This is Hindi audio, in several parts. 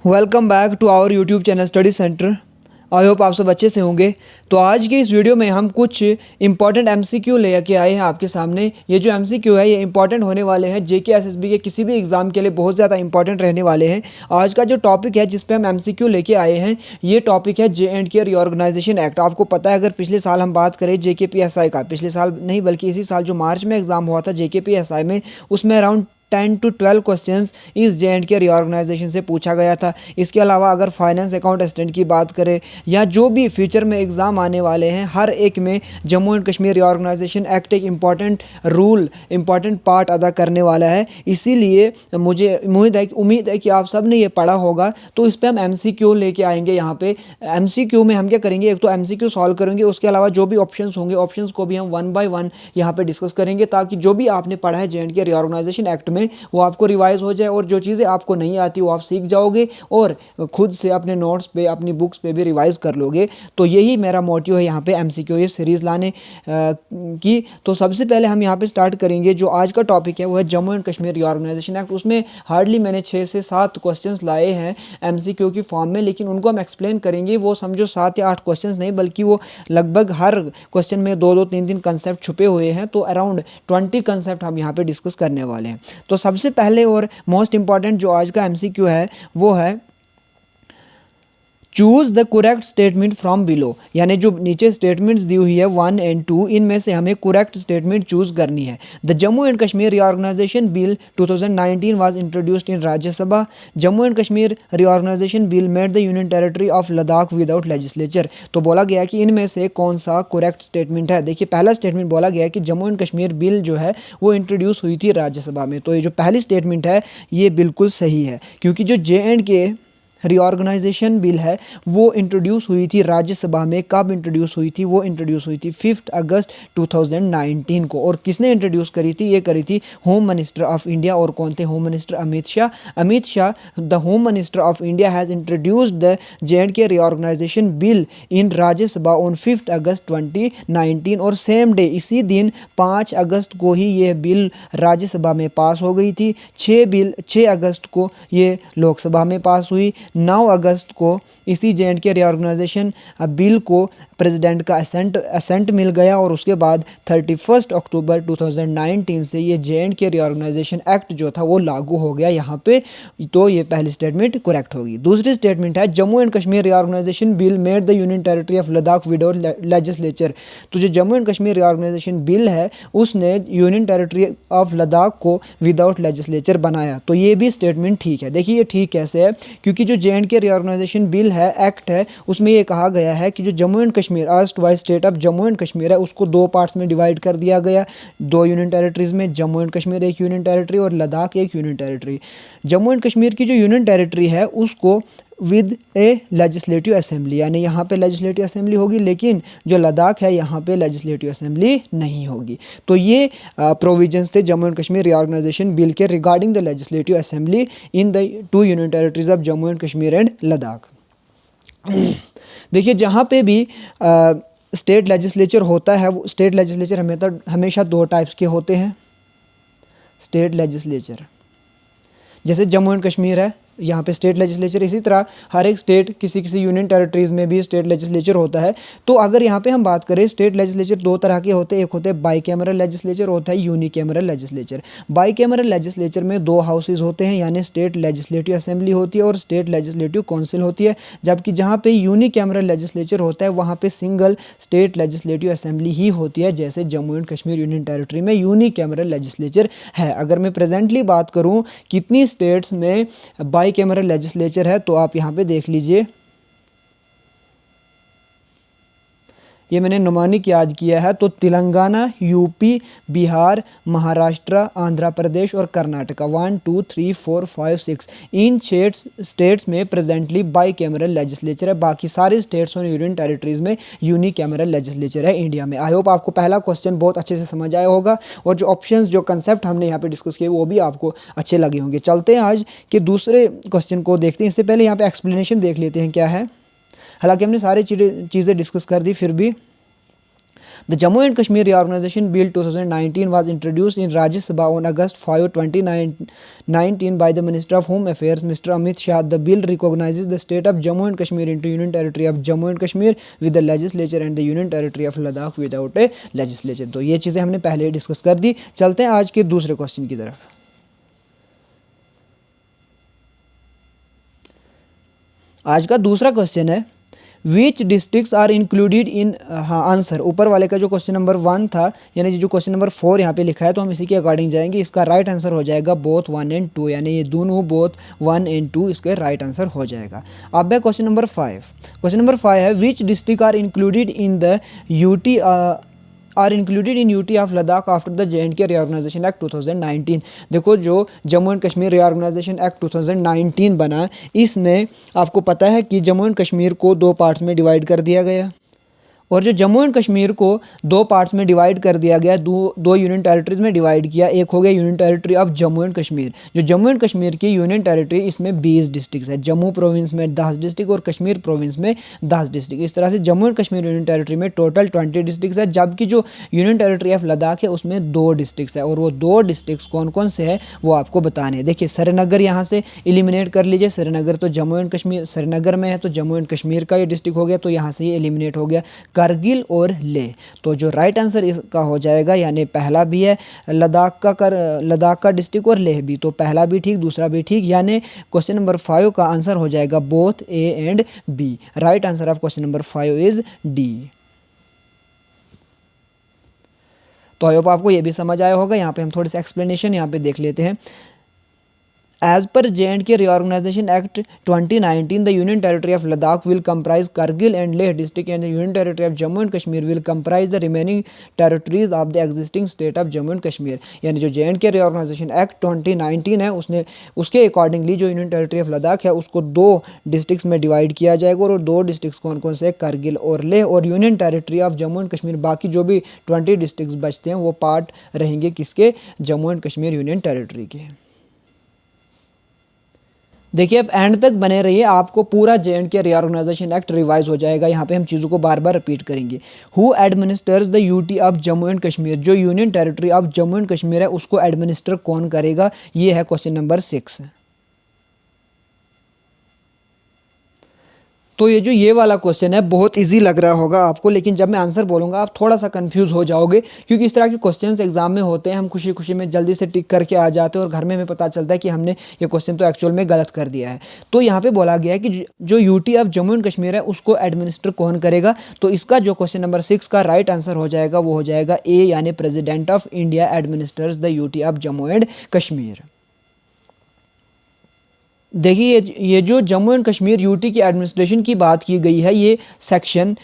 Welcome back to our YouTube channel study centre. I hope आप सब अच्छे से होंगे। तो आज के इस वीडियो में हम कुछ इंपॉर्टेंट एमसीक्यू लेके आए हैं आपके सामने। ये जो एमसीक्यू है ये इंपॉर्टेंट होने वाले हैं, जेके एसएसबी के किसी भी एग्जाम के लिए बहुत ज़्यादा इंपॉर्टेंट रहने वाले हैं। आज का जो टॉपिक है जिस पे हम एमसीक्यू लेके आए हैं ये टॉपिक है JNK रीऑर्गेनाइजेशन एक्ट। आपको पता है, अगर पिछले साल हम बात करें JKPSI का, पिछले साल नहीं बल्कि इसी साल जो मार्च में एग्जाम हुआ था JKPSI में, उसमें अराउंड 10 to 12 क्वेश्चंस इस JNK रीऑर्गेनाइजेशन से पूछा गया था। इसके अलावा अगर फाइनेंस अकाउंट असिस्टेंट की बात करें या जो भी फ्यूचर में एग्ज़ाम आने वाले हैं, हर एक में Jammu and Kashmir reorganisation act एक इम्पॉर्टेंट इम्पॉर्टेंट पार्ट अदा करने वाला है। इसीलिए मुझे उम्मीद है कि आप सब ने ये पढ़ा होगा। तो इस पर हम MCQ लेके आएंगे। यहाँ पे MCQ में हम क्या करेंगे, एक तो MCQ सॉल्व करेंगे, उसके अलावा जो भी ऑप्शंस होंगे ऑप्शंस को भी हम 1 by 1 यहाँ पे डिस्कस करेंगे, ताकि जो भी आपने पढ़ा है JNK रीऑर्गेनाइजेशन एक्ट में वो आपको रिवाइज हो जाए और जो चीज़ें आपको नहीं आती वो आप सीख जाओगे और खुद से अपने नोट्स पे, अपनी बुक्स पे भी रिवाइज कर लोगे। तो यही मेरा मोटिव है यहाँ पे MCQ ये सीरीज़ लाने की। तो सबसे पहले हम यहाँ पे स्टार्ट करेंगे। जो आज का टॉपिक है वो है Jammu and Kashmir reorganisation act. उसमें हार्डली मैंने 6 से 7 क्वेश्चंस लाए हैं MCQ की फॉर्म में, लेकिन उनको हम एक्सप्लेन करेंगे। वो समझो 7 या 8 क्वेश्चंस नहीं, बल्कि वो लगभग हर क्वेश्चन में 2-2, 3-3 कंसेप्ट छुपे हुए हैं। तो अराउंड 20 कंसेप्ट हम यहाँ पे डिस्कस करने वाले हैं। तो सबसे पहले और मोस्ट इंपॉर्टेंट जो आज का MCQ है वो है choose the correct statement from below. यानी जो नीचे स्टेटमेंट्स दी हुई है 1 और 2, इनमें से हमें करेक्ट स्टेटमेंट चूज करनी है। The Jammu and Kashmir reorganisation bill 2019 was introduced in Rajya Sabha. Jammu and Kashmir reorganisation bill made the union territory of Ladakh without legislature. तो बोला गया कि इनमें से कौन सा करेक्ट स्टेटमेंट है। देखिए, पहला स्टेटमेंट बोला गया कि जम्मू एंड कश्मीर बिल जो है वो इंट्रोड्यूस हुई थी राज्यसभा में। तो ये जो पहली स्टेटमेंट है ये बिल्कुल सही है, क्योंकि जो JNK रीऑर्गेनाइजेशन बिल है वो इंट्रोड्यूस हुई थी राज्यसभा में। कब इंट्रोड्यूस हुई थी? वो इंट्रोड्यूस हुई थी 5 अगस्त 2019 को। और किसने इंट्रोड्यूस करी थी? ये करी थी होम मिनिस्टर ऑफ इंडिया। और कौन थे home minister? Amit Shah. The home minister of India has introduced the JNK reorganisation bill in Rajya Sabha on 5 August 2019। और सेम डे, इसी दिन 5 अगस्त को ही ये बिल राज्यसभा में पास हो गई थी। 6 अगस्त को ये लोकसभा में पास हुई। 9 अगस्त को इसी JNK रीऑर्गेनाइजेशन बिल को प्रेसिडेंट का असेंट मिल गया। और उसके बाद 31 अक्टूबर 2019 से ये JNK रीऑर्गेनाइजेशन एक्ट जो था वो लागू हो गया यहाँ पे। तो ये पहली स्टेटमेंट करेक्ट होगी। दूसरी स्टेटमेंट है Jammu and Kashmir reorganisation bill made the union territory of Ladakh without legislature. तो जो Jammu and Kashmir reorganisation bill है उसने यूनियन टेरिटरी ऑफ लद्दाख को विदाउट लेजिस्लेचर बनाया। तो ये भी स्टेटमेंट ठीक है। देखिए ये ठीक कैसे है, क्योंकि जो JNK रीऑर्गेनाइजेशन बिल है, एक्ट है, उसमें ये कहा गया है कि जो Jammu and Kashmir erstwhile state of Jammu and Kashmir है उसको 2 पार्ट्स में डिवाइड कर दिया गया। 2 यूनियन टेरिटरीज में, जम्मू एंड कश्मीर एक यूनियन टेरिटरी और लद्दाख एक union territory. Jammu and Kashmir की जो यूनियन टेरिटरी है उसको विद ए लेजिस्लेटिव असेंबली, यानी यहाँ पे लेजिस्लेटिव असेंबली होगी, लेकिन जो लद्दाख है यहाँ पे लेजिस्लेटिव असेंबली नहीं होगी। तो ये प्रोविजंस थे Jammu and Kashmir reorganisation bill के regarding the legislative assembly in the 2 union territories of Jammu and Kashmir and Ladakh. देखिए, जहाँ पे भी स्टेट लेजिस्लेचर होता है, वो स्टेट लेजिस्लेचर हमेशा 2 टाइप्स के होते हैं। स्टेट लेजिस्लेचर जैसे जम्मू एंड कश्मीर है, यहाँ पे स्टेट लेजिस्लेचर, इसी तरह हर एक स्टेट किसी यूनियन टेरिटरीज में भी स्टेट लेजिस्लेचर होता है। तो अगर यहाँ पे हम बात करें, स्टेट लेजिस्लेचर 2 तरह के होते हैं। एक होते हैं बाईकैमरल लेजिस्लेचर, होता है यूनिकैमरल लेजिस्लेचर। बाईकैमरल लेजिस्लेचर में 2 हाउसेज होते हैं, यानी स्टेट लेजिस्लेटिव असेंबली होती है और स्टेट लेजिस्लेटिव काउंसिल होती है। जबकि जहाँ पे यूनिकैमरल लेजिस्लेचर होता है वहाँ पे सिंगल स्टेट लेजिस्लेटिव असेंबली ही होती है, जैसे Jammu and Kashmir union territory में यूनिकैमरल लेजिस्लेचर है। अगर मैं प्रेजेंटली बात करूँ कितनी स्टेट्स में बाईकैमरल लेजिस्लेचर है, तो आप यहाँ पे देख लीजिए, ये मैंने नुमानिक याद किया है। तो तेलंगाना, यूपी, बिहार, महाराष्ट्र, आंध्र प्रदेश और कर्नाटका, 1 2 3 4 5 6, इन 6 स्टेट्स में प्रेजेंटली बाईकैमरल लेजिस्लेचर है। बाकी सारे स्टेट्स और यूनियन टेरिटरीज में यूनिकैमरल लेजिस्लेचर है इंडिया में। आई होप आपको पहला क्वेश्चन बहुत अच्छे से समझ आया होगा और जो ऑप्शंस, जो कंसेप्ट हमने यहाँ पे डिस्कस किए वो भी आपको अच्छे लगे होंगे। चलते हैं आज के दूसरे क्वेश्चन को देखते हैं। इससे पहले यहाँ पे एक्सप्लेनेशन देख लेते हैं क्या है। हालांकि हमने सारी चीज़ें डिस्कस कर दी, फिर भी the Jammu and Kashmir reorganisation bill 2019 was introduced in Rajya Sabha on August 5, 2019 by the Minister of Home Affairs, Mr. Amit Shah. The bill recognizes the state of Jammu and Kashmir into Union Territory of Jammu and Kashmir with the legislature and the Union Territory of Ladakh without a legislature. तो ये चीज़ें हमने पहले ही डिस्कस कर दी। चलते हैं आज के दूसरे क्वेश्चन की तरफ। आज का दूसरा क्वेश्चन है विच डिस्ट्रिक्ट्स आर इंक्लूडेड इन, हाँ आंसर ऊपर वाले का जो क्वेश्चन नंबर 1 था, यानी जो क्वेश्चन नंबर 4 यहाँ पे लिखा है, तो हम इसी के अकॉर्डिंग जाएंगे। इसका राइट आंसर हो जाएगा बोथ 1 एंड 2, यानी ये दोनों बोथ 1 एंड 2 इसके राइट आंसर हो जाएगा। अब है क्वेश्चन नंबर 5। क्वेश्चन नंबर 5 है which district are included in the UT are included in UT of Ladakh after the JNK reorganisation act 2019। देखो जो Jammu and Kashmir reorganisation act 2019 बना, इसमें आपको पता है कि जम्मू एंड कश्मीर को 2 पार्ट्स में डिवाइड कर दिया गया, और जो जम्मू एंड कश्मीर को 2 पार्ट्स में डिवाइड कर दिया गया, दो यूनियन टेरिटरीज में डिवाइड किया। एक हो गया union territory of Jammu and Kashmir. जो जम्मू एंड कश्मीर की यूनियन टेरिटरी, इसमें 20 डिस्ट्रिक्ट है। जम्मू प्रोविंस में 10 डिस्ट्रिक्ट और कश्मीर प्रोविंस में 10 डिस्ट्रिक्ट। इस तरह से Jammu and Kashmir union territory में टोटल 20 डिस्ट्रिक्ट है, जबकि जो यूनियन टेरिटरी ऑफ लद्दाख है उसमें 2 डिस्ट्रिक्ट है, और वो 2 डिस्ट्रिक्ट कौन कौन से है वो आपको बताने हैं। देखिए श्रीनगर यहाँ से एलिमिनेट कर लीजिए, श्रीनगर तो जम्मू एंड कश्मीर, श्रीनगर में है तो जम्मू एंड कश्मीर का ये डिस्ट्रिक्ट हो गया, तो यहाँ से ये एलिमिनेट हो गया। करगिल और ले, तो जो राइट आंसर इसका हो जाएगा, यानी पहला भी है लद्दाख का डिस्ट्रिक्ट और लेह भी, तो पहला भी ठीक दूसरा भी ठीक, यानी क्वेश्चन नंबर 5 का आंसर हो जाएगा both A and B. Right answer of question number 5 is D. तो आई होप आपको ये भी समझ आया होगा। यहाँ पे हम थोड़ी सी एक्सप्लेनेशन यहाँ पे देख लेते हैं। As per J&K Reorganization Act 2019, the Union Territory of Ladakh will comprise Kargil and Leh district, and the Union Territory of Jammu and Kashmir will comprise the remaining territories of the existing state of Jammu and Kashmir। यानी जो J&K Reorganization Act 2019 है, उसके अकॉर्डिंगली जो यूनियन टेरिटरी ऑफ लद्दाख है उसको 2 डिस्ट्रिक्ट्स में डिवाइड किया जाएगा, और 2 डिस्ट्रिक्ट्स कौन कौन से, करगिल और लेह। और union territory of Jammu and Kashmir, बाकी जो भी 20 डिस्ट्रिक्ट्स बचते हैं वो पार्ट रहेंगे किसके, Jammu and Kashmir union territory के। देखिए अब एंड तक बने रहिए, आपको पूरा J&K रीऑर्गेनाइजेशन एक्ट रिवाइज हो जाएगा। यहाँ पे हम चीज़ों को बार बार रिपीट करेंगे। Who administers the UT of Jammu and Kashmir, जो union territory of Jammu and Kashmir है उसको एडमिनिस्टर कौन करेगा, ये है क्वेश्चन नंबर 6। तो ये वाला क्वेश्चन है, बहुत इजी लग रहा होगा आपको, लेकिन जब मैं आंसर बोलूँगा आप थोड़ा सा कंफ्यूज हो जाओगे, क्योंकि इस तरह के क्वेश्चंस एग्जाम में होते हैं। हम खुशी खुशी में जल्दी से टिक करके आ जाते हैं और घर में हमें पता चलता है कि हमने ये क्वेश्चन तो एक्चुअल में गलत कर दिया है। तो यहाँ पे बोला गया है कि जो UT of Jammu and Kashmir है उसको एडमिनिस्टर कौन करेगा। तो इसका जो क्वेश्चन नंबर 6 का राइट आंसर हो जाएगा वो हो जाएगा ए, यानी president of India administers the UT of Jammu and Kashmir. देखिए ये जो जम्मू एंड कश्मीर यूटी की एडमिनिस्ट्रेशन की बात की गई है, ये section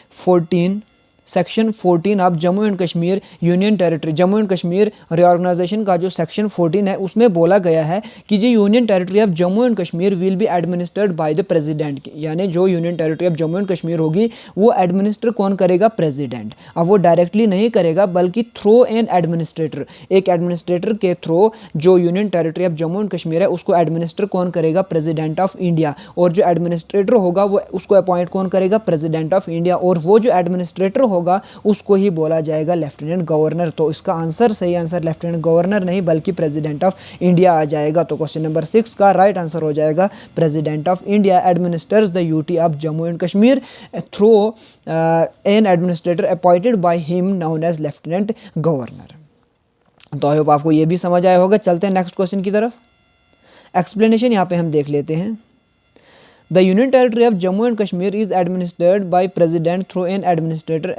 14 of Jammu and Kashmir union territory, Jammu and Kashmir reorganisation का जो सेक्शन 14 है उसमें बोला गया है कि जो union territory of Jammu and Kashmir will be administered by the president, यानी जो union territory of Jammu and Kashmir होगी वो एडमिनिस्टर कौन करेगा, प्रेसिडेंट। अब वो डायरेक्टली नहीं करेगा बल्कि थ्रू एन एडमिनिस्ट्रेटर, एक एडमिनिस्ट्रेटर के थ्रू जो union territory of Jammu and Kashmir है उसको एडमिनिस्टर कौन करेगा, प्रेसिडेंट ऑफ इंडिया। और जो एडमिनिस्ट्रेटर होगा वो उसको अपॉइंट कौन करेगा, प्रेसिडेंट ऑफ इंडिया। और वो जो एडमिनिस्ट्रेटर होगा उसको ही बोला जाएगा लेफ्टिनेंट गवर्नर। तो इसका आंसर, सही आंसर लेफ्टिनेंट गवर्नर नहीं बल्कि प्रेसिडेंट ऑफ इंडिया आ जाएगा। तो क्वेश्चन नंबर 6 का राइट आंसर हो जाएगा president of India administers the UT of Jammu and Kashmir through an administrator appointed by him known as lieutenant governor. तो आई होप आपको ये भी समझ आया होगा। चलते हैं नेक्स्ट क्वेश्चन की तरफ। एक्सप्लेनेशन यहाँ पे हम देख लेते हैं। The Union Territory of Jammu and Kashmir is administered by President through an administrator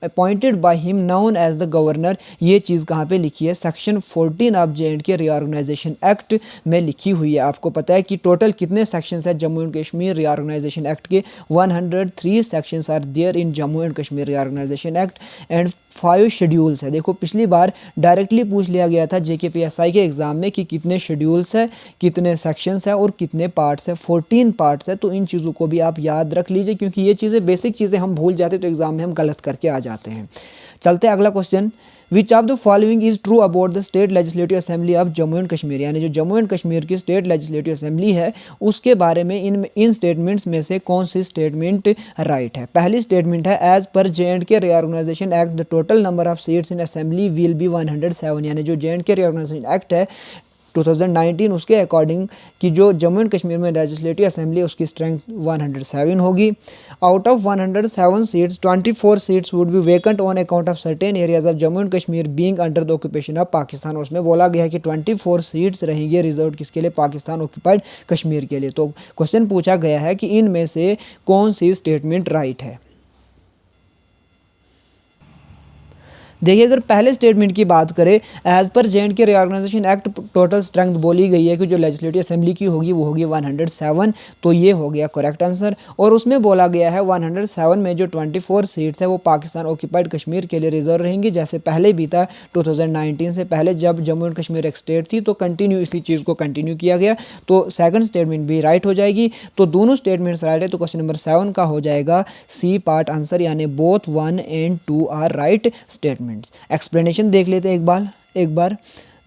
appointed by him known as the Governor। ये चीज़ कहाँ पे लिखी है, section 14 of J&K reorganisation act में लिखी हुई है। आपको पता है कि टोटल कितने सेक्शंस है Jammu and Kashmir reorganisation act के, 103 sections are there in Jammu and Kashmir reorganisation act and 5 schedules है। देखो पिछली बार डायरेक्टली पूछ लिया गया था JKPSI के एग्ज़ाम में कि कितने शेड्यूल्स है, कितने सेक्शंस है और कितने पार्ट्स है, 14 पार्ट्स है। तो इन चीज़ों को भी आप याद रख लीजिए, क्योंकि ये चीज़ें बेसिक चीज़ें हम भूल जाते तो एग्ज़ाम में हम गलत करके आ जाते हैं। चलते हैं अगला question. Which of the following is true about the state legislative assembly of Jammu and Kashmir, यानी जो जम्मू एंड कश्मीर की स्टेट लेजिस्लेटिव असेंबली है उसके बारे में इन स्टेटमेंट्स में से कौन सी स्टेटमेंट राइट है। पहली स्टेटमेंट है एज पर J&K reorganisation act the total number of seats in assembly will be 107, यानी जो J&K रीऑर्गेनाइजेशन एक्ट है 2019 उसके अकॉर्डिंग कि जो जम्मू एंड कश्मीर में लेजिस्लेटिव असेंबली है उसकी स्ट्रेंथ 107 होगी। Out of 107 seats 24 seats would be vacant on account of certain areas of Jammu and Kashmir being under the occupation of Pakistan. उसमें बोला गया है कि 24 सीट्स रहेंगे रिजर्व किसके लिए, पाकिस्तान ऑक्यूपाइड कश्मीर के लिए। तो क्वेश्चन पूछा गया है कि इनमें से कौन सी स्टेटमेंट राइट है। देखिए अगर पहले स्टेटमेंट की बात करें, एज पर J&K reorganisation act total strength बोली गई है कि जो लेजिस्लेटिव असेंबली की होगी वो होगी 107, तो ये हो गया करेक्ट आंसर। और उसमें बोला गया है 107 में जो 24 सीट्स है वो पाकिस्तान ऑक्यूपाइड कश्मीर के लिए रिजर्व रहेंगी, जैसे पहले भी था 2019 से पहले जब जम्मू एंड कश्मीर एक स्टेट थी, तो कंटिन्यू इसी चीज़ को कंटिन्यू किया गया, तो सेकंड स्टेटमेंट भी राइट हो जाएगी। तो दोनों स्टेटमेंट्स राइट है, तो क्वेश्चन नंबर 7 का हो जाएगा सी पार्ट आंसर, यानी both 1 and 2 are right statement. Explanation देख लेते हैं एक बार।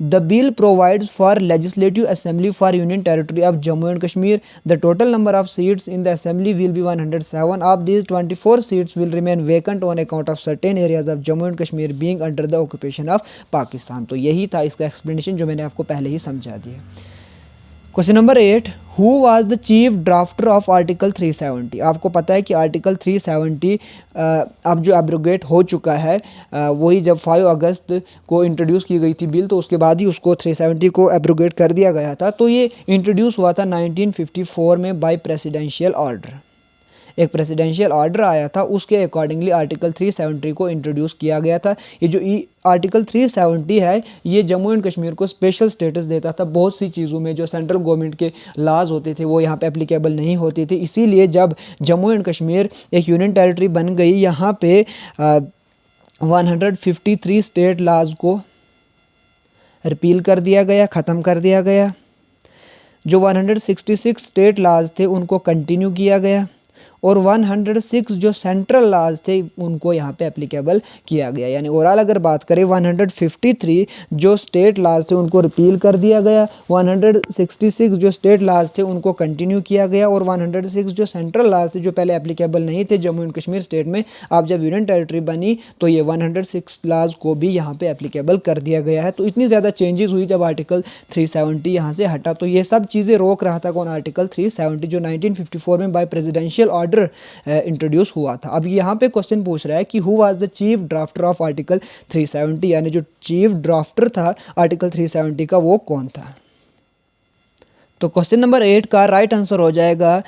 The bill provides for legislative assembly for union territory of Jammu and Kashmir. The total number of seats in the assembly will be 107। Of these 24 seats will remain vacant on account of certain areas of Jammu and Kashmir being under the occupation of Pakistan. तो यही था इसका एक्सप्लेनेशन जो मैंने आपको पहले ही समझा दिया। Question number 8, who was the chief drafter of article 370। आपको पता है कि आर्टिकल 370 अब जो एब्रोगेट हो चुका है, वही जब 5 अगस्त को इंट्रोड्यूस की गई थी बिल, तो उसके बाद ही उसको 370 को एब्रोगेट कर दिया गया था। तो ये इंट्रोड्यूस हुआ था 1954 में बाय प्रेसिडेंशियल ऑर्डर। एक प्रेसिडेंशियल ऑर्डर आया था, उसके अकॉर्डिंगली आर्टिकल 370 को इंट्रोड्यूस किया गया था। ये जो आर्टिकल 370 है ये जम्मू एंड कश्मीर को स्पेशल स्टेटस देता था बहुत सी चीज़ों में, जो सेंट्रल गवर्नमेंट के लॉज होते थे वो यहाँ पे एप्लीकेबल नहीं होते थे। इसीलिए जब जम्मू एंड कश्मीर एक यूनियन टेरिटरी बन गई, यहाँ पे 153 स्टेट लॉज को रिपील कर दिया गया, ख़त्म कर दिया गया। जो 166 स्टेट लॉज थे उनको कंटिन्यू किया गया, और 106 जो सेंट्रल लॉज थे उनको यहाँ पे एप्लीकेबल किया गया। यानी ओवरऑल अगर बात करें 153 जो स्टेट लॉज थे उनको रिपील कर दिया गया, 166 जो स्टेट लॉज थे उनको कंटिन्यू किया गया, और 106 जो सेंट्रल लॉज थे जो पहले एप्लीकेबल नहीं थे जम्मू एंड कश्मीर स्टेट में, अब जब यूनियन टेरिटरी बनी तो ये 106 लॉज को भी यहाँ पे एप्लीकेबल कर दिया गया है। तो इतनी ज़्यादा चेंजेस हुई जब आर्टिकल 370 यहाँ से हटा, तो ये सब चीज़ें रोक रहा था कौन, आर्टिकल 370 जो 1954 में बाय प्रेसिडेंशियल ऑर्डर इंट्रोड्यूस हुआ था। अब यहाँ पे क्वेश्चन पूछ रहा है कि who was the chief drafter of article 370, यानी जो चीफ ड्राफ्टर था आर्टिकल 370 का वो कौन था। तो क्वेश्चन नंबर 8 का राइट आंसर हो जाएगा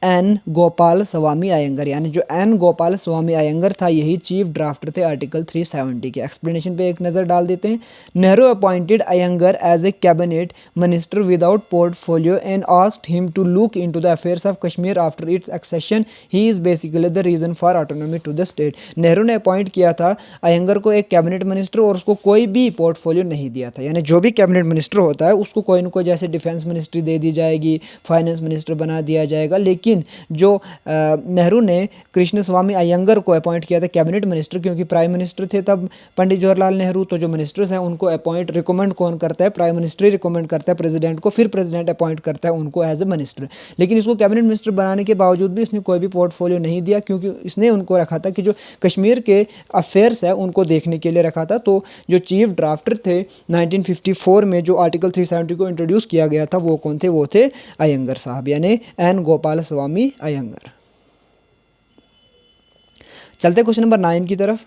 एन गोपाल स्वामी अयंगर, यानी जो एन गोपाल स्वामी अयंगर था यही चीफ ड्राफ्टर थे आर्टिकल 370 के। एक्सप्लेनेशन पे एक नज़र डाल देते हैं। Nehru appointed Ayyangar as a cabinet minister without portfolio and asked him to look into the affairs of Kashmir after its accession. He is basically the reason for autonomy to the state. Nehru ने अपॉइंट किया था अयंगर को एक कैबिनेट मिनिस्टर, और उसको कोई भी पोर्टफोलियो नहीं दिया था। यानी जो भी कैबिनेट मिनिस्टर होता है उसको कोई ना कोई, जैसे डिफेंस मिनिस्ट्री दे दी जाएगी, फाइनेंस मिनिस्टर बना दिया जाएगा, लेकिन जो नेहरू ने कृष्ण स्वामी अयंगर को अपॉइंट किया था कैबिनेट मिनिस्टर, क्योंकि प्राइम मिनिस्टर थे तब पंडित जवाहरलाल नेहरू, तो जो मिनिस्टर्स हैं उनको अपॉइंट रिकमेंड कौन करता है, प्राइम मिनिस्टर रिकमेंड करता है प्रेसिडेंट को, फिर प्रेसिडेंट अपॉइंट करता है उनको एज ए मिनिस्टर। लेकिन इसको कैबिनेट मिनिस्टर बनाने के बावजूद भी इसने कोई भी पोर्टफोलियो नहीं दिया, क्योंकि इसने उनको रखा था कि जो कश्मीर के अफेयर्स है उनको देखने के लिए रखा था। तो जो चीफ ड्राफ्टर थे 1954 में जो आर्टिकल 370 को इंट्रोड्यूस किया गया था वो कौन थे, वो थे अयंगर साहब, यानी एन गोपाल स्वामी अयंगर। चलते क्वेश्चन नंबर 9 की तरफ।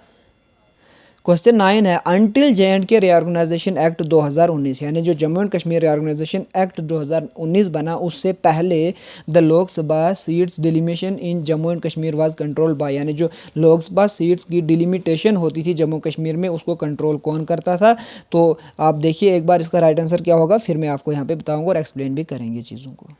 क्वेश्चन 9 है अंटिल J&K रीऑर्गेनाइजेशन एक्ट 2019, यानी जो Jammu and Kashmir reorganisation act 2019 बना उससे पहले the Lok Sabha seats delimitation in Jammu and Kashmir was control by, यानी जो लोकसभा सीट्स की डिलिमिटेशन होती थी जम्मू कश्मीर में उसको कंट्रोल कौन करता था। तो आप देखिए एक बार इसका राइट आंसर क्या होगा, फिर मैं आपको यहाँ पे बताऊँगा और एक्सप्लेन भी करेंगे चीज़ों को।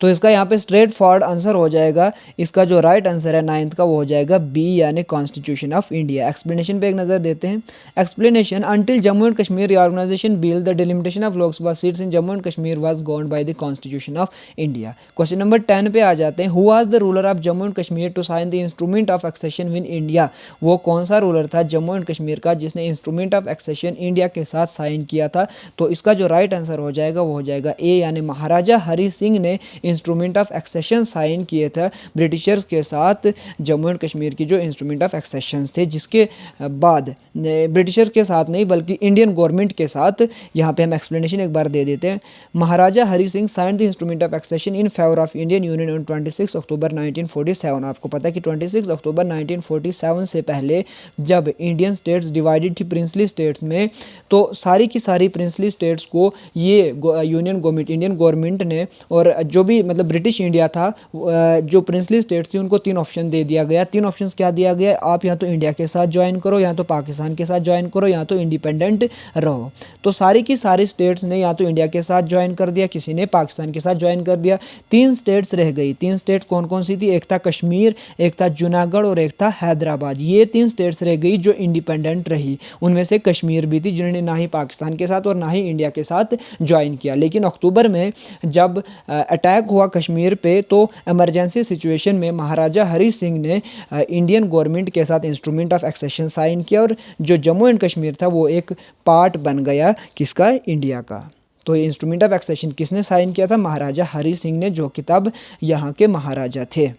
तो इसका यहाँ पे स्ट्रेट फॉरवर्ड आंसर हो जाएगा, इसका जो राइट आंसर है 9th का वो हो जाएगा बी यानी कॉन्स्टिट्यूशन ऑफ इंडिया। एक्सप्लेनेशन पे एक नज़र देते हैं। Explanation, until Jammu and Kashmir reorganisation bill the delimitation of Lok Sabha seats in Jammu and Kashmir was governed by the constitution of India. Question number 10 पे आ जाते हैं। Who was the ruler of Jammu and Kashmir to sign the instrument of accession with India. वो कौन सा रूलर था जम्मू एंड कश्मीर का जिसने इंस्ट्रूमेंट ऑफ एक्सेशन इंडिया के साथ साइन किया था। तो इसका जो राइट आंसर हो जाएगा वो हो जाएगा ए यानी महाराजा हरि सिंह ने इंस्ट्रूमेंट ऑफ एक्सेशन साइन किए थे ब्रिटिशर्स के साथ जम्मू एंड कश्मीर की जो इंस्ट्रूमेंट ऑफ एक्सेशन थे, जिसके बाद ब्रिटिशर्स के साथ नहीं बल्कि इंडियन गवर्नमेंट के साथ। यहाँ पे हम एक्सप्लेनेशन एक बार दे देते हैं। Maharaja Hari Singh signed the instrument of accession in favour of Indian union on 26 October 1947। आपको पता है कि 26 अक्टूबर 1947 से पहले जब इंडियन स्टेट्स डिवाइडेड थी प्रिंसली स्टेट्स में, तो सारी की सारी प्रिंसली स्टेट्स को ये यूनियन गवर्नमेंट इंडियन गवर्नमेंट ने, और जो भी मतलब ब्रिटिश इंडिया था, जो प्रिंसली स्टेट्स थी उनको 3 ऑप्शन दे दिया गया। 3 ऑप्शन क्या दिया गया, आप या तो इंडिया के साथ ज्वाइन करो, या तो पाकिस्तान के साथ ज्वाइन करो, या तो इंडिपेंडेंट रहो। तो सारी की सारी स्टेट्स ने या तो इंडिया के साथ ज्वाइन कर दिया, किसी ने पाकिस्तान के साथ ज्वाइन कर दिया। 3 स्टेट्स रह गई। 3 स्टेट्स कौन कौन सी थी, एक था कश्मीर, एक था जूनागढ़ और एक था हैदराबाद। ये 3 स्टेट्स रह गई जो इंडिपेंडेंट रही। उनमें से कश्मीर भी थी जिन्होंने ना ही पाकिस्तान के साथ और ना ही इंडिया के साथ ज्वाइन किया। लेकिन अक्टूबर में जब अटैक हुआ कश्मीर पे, तो इमरजेंसी सिचुएशन में महाराजा हरि सिंह ने इंडियन गवर्नमेंट के साथ इंस्ट्रूमेंट ऑफ एक्सेशन साइन किया, और जो जम्मू एंड कश्मीर था वो एक पार्ट बन गया किसका, इंडिया का। तो ये इंस्ट्रूमेंट ऑफ एक्सेशन किसने साइन किया था, महाराजा हरि सिंह ने, जो कि तब यहाँ के महाराजा थे।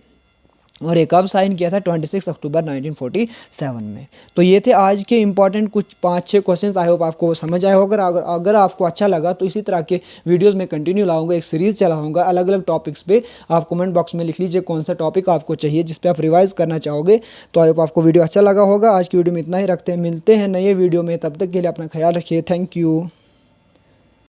और एक कब साइन किया था, 26 अक्टूबर 1947 में। तो ये थे आज के इंपॉर्टेंट कुछ 5-6 क्वेश्चंस। आई होप आपको समझ आए होगा। अगर आपको अच्छा लगा तो इसी तरह के वीडियोस में कंटिन्यू लाऊंगा, एक सीरीज़ चलाऊंगा अलग अलग टॉपिक्स पे। आप कमेंट बॉक्स में लिख लीजिए कौन सा टॉपिक आपको चाहिए जिस पे आप रिवाइज करना चाहोगे। तो आई होप आपको वीडियो अच्छा लगा होगा। आज की वीडियो में इतना ही रखते हैं, मिलते हैं नए वीडियो में, तब तक के लिए अपना ख्याल रखिए। Thank you.